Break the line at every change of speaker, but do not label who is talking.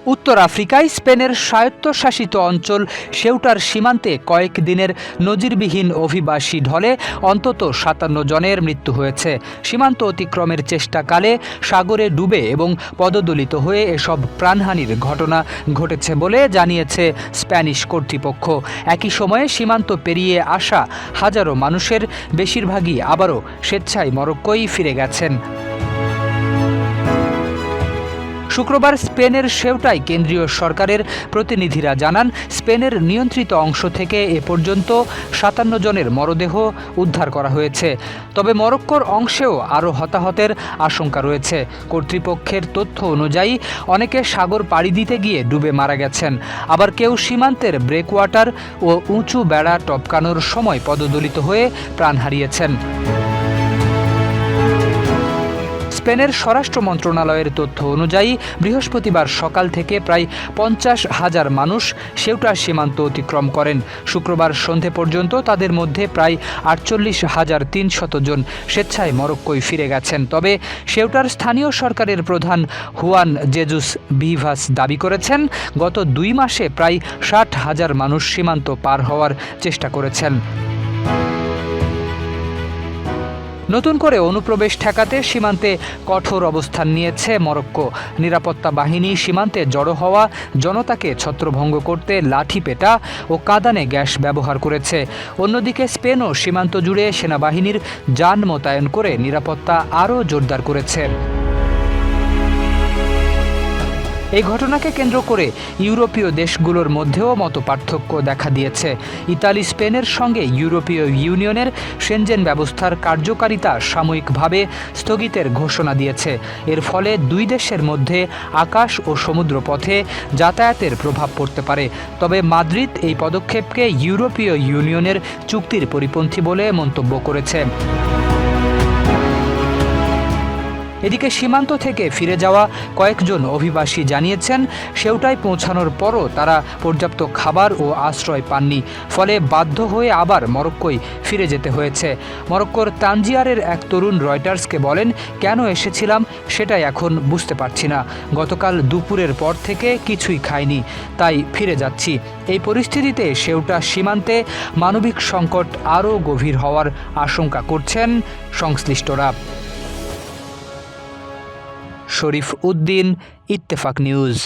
উত্তর আফ্রিকায় স্পেনের স্বায়ত্তশাসিত অঞ্চল সেউটার সীমান্তে কয়েক দিনের নজিরবিহীন অভিবাসী ঢলে অন্তত ৫৭ জনের মৃত্যু হয়েছে। সীমান্ত অতিক্রমের চেষ্টাকালে সাগরে ডুবে এবং পদদলিত হয়ে এসব প্রাণহানির ঘটনা ঘটেছে বলে জানিয়েছে স্প্যানিশ কর্তৃপক্ষ। একই সময়ে সীমান্ত পেরিয়ে আসা হাজারো মানুষের বেশিরভাগই আবারও স্বেচ্ছায় মরক্কোয় ফিরে গেছেন। শুক্রবার স্পেনের সেউটায় কেন্দ্রীয় সরকারের প্রতিনিধিরা জানান, স্পেনের নিয়ন্ত্রিত অংশ থেকে এ পর্যন্ত ৫৭ জনের মরদেহ উদ্ধার করা হয়েছে। তবে মরক্কোর অংশেও আরও হতাহতের আশঙ্কা রয়েছে। কর্তৃপক্ষের তথ্য অনুযায়ী অনেকে সাগর পাড়ি দিতে গিয়ে ডুবে মারা গেছেন, আবার কেউ সীমান্তের ব্রেকওয়াটার ও উঁচু বেড়া টপকানোর সময় পদদলিত হয়ে প্রাণ হারিয়েছেন। স্পেনের স্বরাষ্ট্র মন্ত্রণালয়ের তথ্য অনুযায়ী বৃহস্পতিবার সকাল থেকে প্রায় ৫০,০০০ মানুষ সেউটা সীমান্ত অতিক্রম করেন। শুক্রবার সন্ধে পর্যন্ত তাদের মধ্যে প্রায় ৪৮,৩০০ জন স্বেচ্ছায় মরক্কোয় ফিরে গেছেন। তবে সেউটার স্থানীয় সরকারের প্রধান হুয়ান জেজুস ভিভাস দাবি করেছেন, গত ২ মাসে প্রায় ৬০,০০০ মানুষ সীমান্ত পার হওয়ার চেষ্টা করেছেন। নতুন করে অনুপ্রবেশ ঠেকাতে সীমান্তে কঠোর অবস্থান নিয়েছে মরক্কো। নিরাপত্তা বাহিনী সীমান্তে জড়ো হওয়া জনতাকে ছত্রভঙ্গ করতে লাঠিপেটা ও কাঁদানে গ্যাস ব্যবহার করেছে। অন্যদিকে স্পেনও সীমান্ত জুড়ে সেনাবাহিনীর যান মোতায়েন করে নিরাপত্তা আরও জোরদার করেছে। এই ঘটনাকে কেন্দ্র করে ইউরোপীয় দেশগুলোর মধ্যেও মতপার্থক্য দেখা দিয়েছে। ইতালি স্পেনের সঙ্গে ইউরোপীয় ইউনিয়নের শেনজেন ব্যবস্থার কার্যকারিতা সাময়িকভাবে স্থগিতের ঘোষণা দিয়েছে। এর ফলে দুই দেশের মধ্যে আকাশ ও সমুদ্র পথে যাতায়াতের প্রভাব পড়তে পারে। তবে মাদ্রিদ এই পদক্ষেপকে ইউরোপীয় ইউনিয়নের চুক্তির পরিপন্থী বলে মন্তব্য করেছে। এদিকে সীমান্ত থেকে ফিরে যাওয়া কয়েকজন অভিবাসী জানিয়েছেন, সেউটায় পৌঁছানোর পরও তারা পর্যাপ্ত খাবার ও আশ্রয় পাননি, ফলে বাধ্য হয়ে আবার মরক্কোয় ফিরে যেতে হয়েছে। মরক্কোর তানজিয়ারের এক তরুণ রয়টার্সকে বলেন, কেন এসেছিলাম সেটাই এখন বুঝতে পারছি না। গতকাল দুপুরের পর থেকে কিছুই খাইনি, তাই ফিরে যাচ্ছি। এই পরিস্থিতিতে সেউটা সীমান্তে মানবিক সংকট আরও গভীর হওয়ার আশঙ্কা করছেন সংশ্লিষ্টরা। শরীফ উদ্দিন, ইত্তেফাক নিউজ।